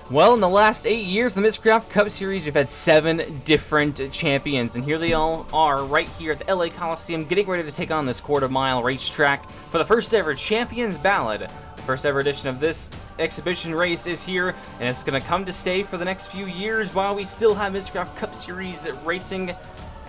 Well, in the last 8 years, the Miscraft Cup Series, we've had 7 different champions, and here they all are right here at the LA Coliseum, getting ready to take on this quarter-mile racetrack for the first ever Champions Ballad. The first ever edition of this exhibition race is here, and it's going to come to stay for the next few years while we still have Miscraft Cup Series racing.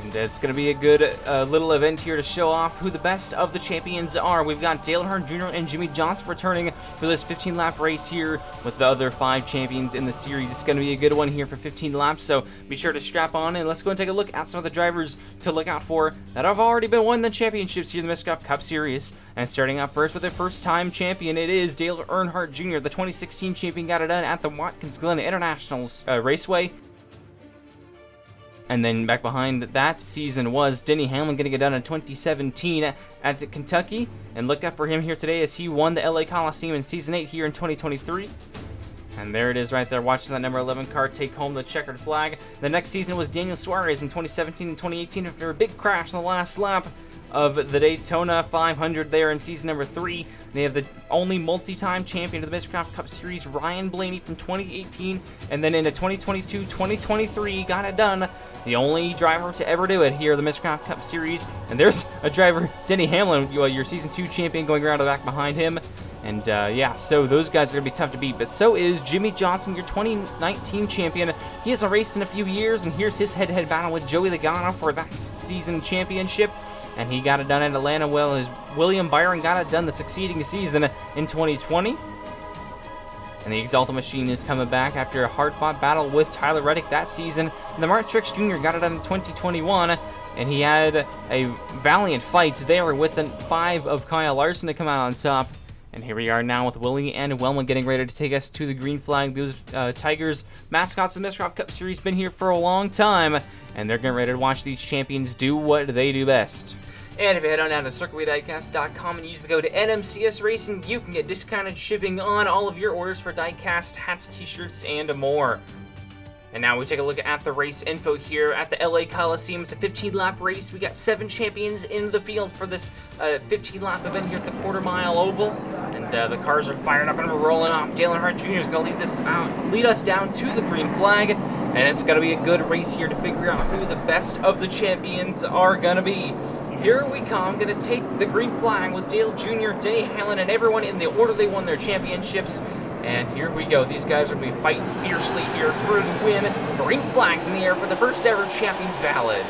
And it's going to be a good little event here to show off who the best of the champions are. We've got Dale Earnhardt Jr. and Jimmie Johnson returning for this 15-lap race here with the other 5 champions in the series. It's going to be a good one here for 15 laps, so be sure to strap on and let's go and take a look at some of the drivers to look out for that have already been won the championships here in the Miscraft Cup Series. And starting out first with their first-time champion, it is Dale Earnhardt Jr., the 2016 champion, got it done at the Watkins Glen International Raceway. And then back behind that season was Denny Hamlin getting it done in 2017 at Kentucky. And look out for him here today as he won the LA Coliseum in Season 8 here in 2023. And there it is right there, watching that number 11 car take home the checkered flag. The next season was Daniel Suarez in 2017 and 2018 after a big crash in the last lap of the Daytona 500 there in season number 3. They have the only multi-time champion of the Miscraft Cup Series, Ryan Blaney, from 2018, and then into 2022-2023 got it done. The only driver to ever do it here, the Miscraft Cup Series. And there's a driver, Denny Hamlin, your season 2 champion, going around the back behind him. And yeah, so those guys are going to be tough to beat. But so is Jimmie Johnson, your 2019 champion. He hasn't raced in a few years, and here's his head-to-head battle with Joey Logano for that season championship. And he got it done in Atlanta, well as William Byron got it done the succeeding season in 2020. And the Exalted Machine is coming back after a hard-fought battle with Tyler Reddick that season. And the Martin Truex Jr. got it done in 2021, and he had a valiant fight there with the 5 of Kyle Larson to come out on top. And here we are now with Willie and Wellman getting ready to take us to the green flag. Those Tigers mascots of the Miscraft Cup Series been here for a long time, and they're getting ready to watch these champions do what they do best. And if you head on down to CircuitDiecast.com and use the code NMCS Racing, you can get discounted shipping on all of your orders for diecast, hats, t-shirts, and more. And now we take a look at the race info here at the LA Coliseum. It's a 15-lap race. We got 7 champions in the field for this 15-lap event here at the quarter-mile oval. And the cars are fired up and we're rolling off. Dale Earnhardt Jr. is going to lead us down to the green flag. And it's going to be a good race here to figure out who the best of the champions are going to be. Here we come, going to take the green flag with Dale Jr., Denny Hamlin, and everyone in the order they won their championships. And here we go. These guys are going to be fighting fiercely here for the win. Green flags in the air for the first ever Champions Ballad.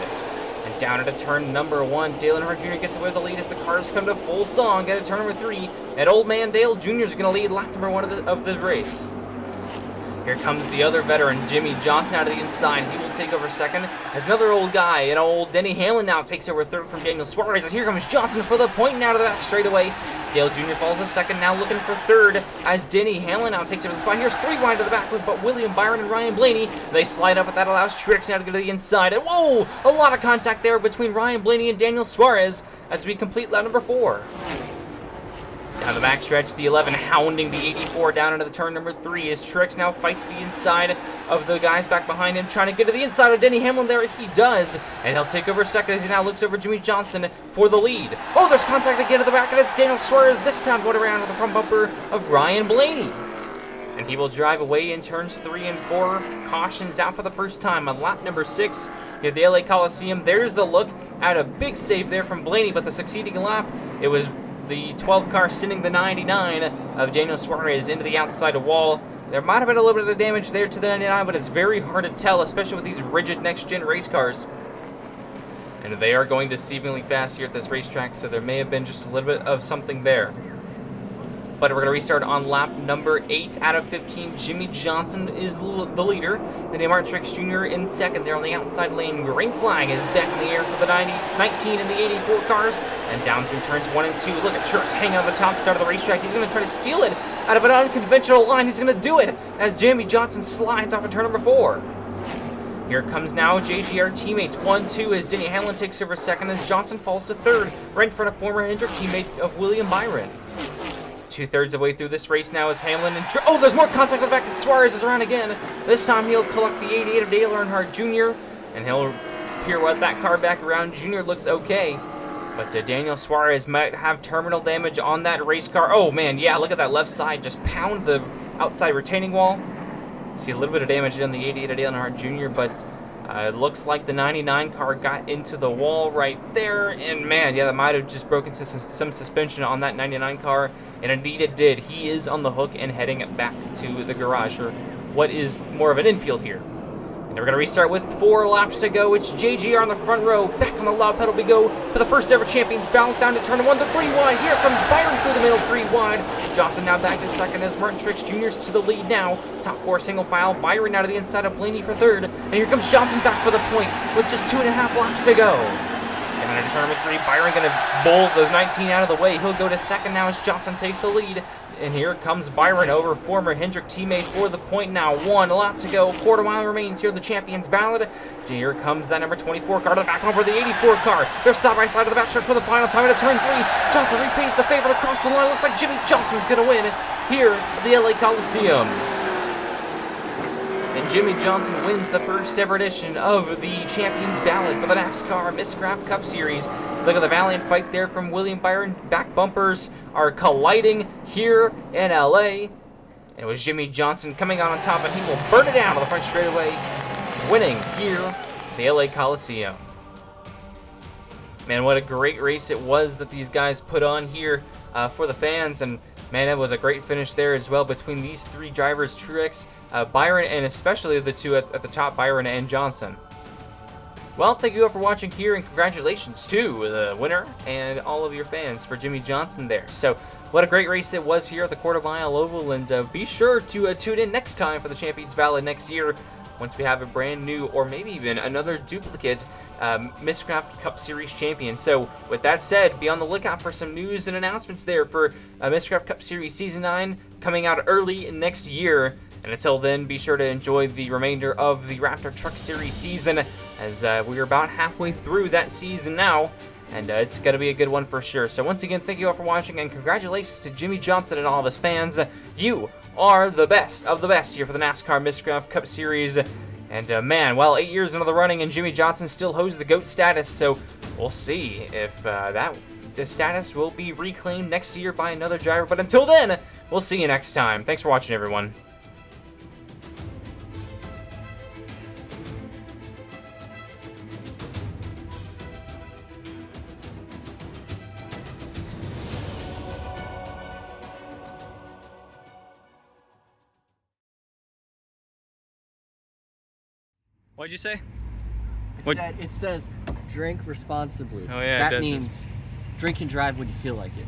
And down into turn number 1, Dale Earnhardt Jr. gets away with the lead as the cars come to full song. Get to turn number 3, and old man Dale Jr. is going to lead lap number 1 of the race. Here comes the other veteran, Jimmie Johnson, out of the inside. He will take over second as another old guy, and old Denny Hamlin now takes over third from Daniel Suarez. And here comes Johnson for the point now to the back straightaway. Dale Jr. falls to second, now looking for third as Denny Hamlin now takes over the spot. Here's 3 wide to the back with but William Byron and Ryan Blaney. They slide up, but that allows Truex now to go to the inside. And whoa, a lot of contact there between Ryan Blaney and Daniel Suarez as we complete lap number 4. Down the backstretch, the 11 hounding the 84 down into the turn number 3 as Truex now fights the inside of the guys back behind him, trying to get to the inside of Denny Hamlin there. He does, and he'll take over second as he now looks over Jimmie Johnson for the lead. Oh, there's contact again to the back, and it's Daniel Suarez this time going around with the front bumper of Ryan Blaney. And he will drive away in turns 3 and 4. Cautions out for the first time on lap number 6 here at the LA Coliseum. There's the look at a big save there from Blaney, but the succeeding lap, it was the 12 car sending the 99 of Daniel Suarez into the outside wall. There might have been a little bit of damage there to the 99, but it's very hard to tell, especially with these rigid next-gen race cars. And they are going deceivingly fast here at this racetrack, so there may have been just a little bit of something there. But we're going to restart on lap number 8 out of 15. Jimmie Johnson is the leader. Then Martin Truex Jr. in second there on the outside lane. Green flag is back in the air for the 19 and the 84 cars. And down through turns 1 and 2. Look at Truex hanging on the top start of the racetrack. He's going to try to steal it out of an unconventional line. He's going to do it as Jimmie Johnson slides off of turn number 4. Here comes now JGR teammates 1-2 as Denny Hamlin takes over second as Johnson falls to third, right in front of former Hendrick teammate of William Byron. 2/3 of the way through this race now is Hamlin and oh, there's more contact at the back, and Suarez is around again. This time he'll collect the 88 of Dale Earnhardt Jr. and he'll pirouette that car back around. Jr. looks okay, but Daniel Suarez might have terminal damage on that race car. Oh man, yeah, look at that left side, just pound the outside retaining wall. See a little bit of damage on the 88 of Dale Earnhardt Jr., but it looks like the 99 car got into the wall right there, and man, yeah, that might have just broken some suspension on that 99 car, and indeed it did. He is on the hook and heading back to the garage, or what is more of an infield here. And we're going to restart with 4 laps to go. It's JGR on the front row. Back on the loud pedal we go for the first ever Champions Ballad down to turn 1 to 3 wide. Here comes Byron through the middle, 3 wide. Johnson now back to second as Martin Truex Jr.'s to the lead now. Top 4 single file. Byron out of the inside of Blaney for third. And here comes Johnson back for the point with just 2.5 laps to go. And then into turn number 3, Byron going to bowl the 19 out of the way. He'll go to second now as Johnson takes the lead. And here comes Byron over former Hendrick teammate for the point now. 1 lap to go. Quarter mile remains here, the Champions Ballad. Here comes that number 24 car to the back over the 84 car. They're side by side to the backstretch for the final time into turn 3. Johnson repays the favorite across the line. Looks like Jimmy Johnson's going to win here at the LA Coliseum. And Jimmy Johnson wins the first ever edition of the Champions Ballad for the NASCAR Miscraft Cup Series. Look at the valiant fight there from William Byron. Back bumpers are colliding here in LA. And it was Jimmy Johnson coming out on top, and he will burn it down on the front straightaway, winning here at the LA Coliseum. Man, what a great race it was that these guys put on here for the fans. And man, it was a great finish there as well between these 3 drivers, Truex, Byron, and especially the 2 at the top, Byron and Johnson. Well, thank you all for watching here, and congratulations to the winner and all of your fans for Jimmy Johnson there. So, what a great race it was here at the Quarter Mile Oval, and be sure to tune in next time for the Champions Ballad next year, once we have a brand new, or maybe even another duplicate, Miscraft Cup Series champion. So, with that said, be on the lookout for some news and announcements there for Miscraft Cup Series Season 9 coming out early next year. And until then, be sure to enjoy the remainder of the Raptor Truck Series season, as we're about halfway through that season now, and it's going to be a good one for sure. So once again, thank you all for watching, and congratulations to Jimmy Johnson and all of his fans. You are the best of the best here for the NASCAR Miscraft Cup Series. And man, well, 8 years into the running, and Jimmy Johnson still holds the GOAT status, so we'll see if the status will be reclaimed next year by another driver. But until then, we'll see you next time. Thanks for watching, everyone. What'd you say? It says drink responsibly. Oh yeah, that means drink and drive when you feel like it.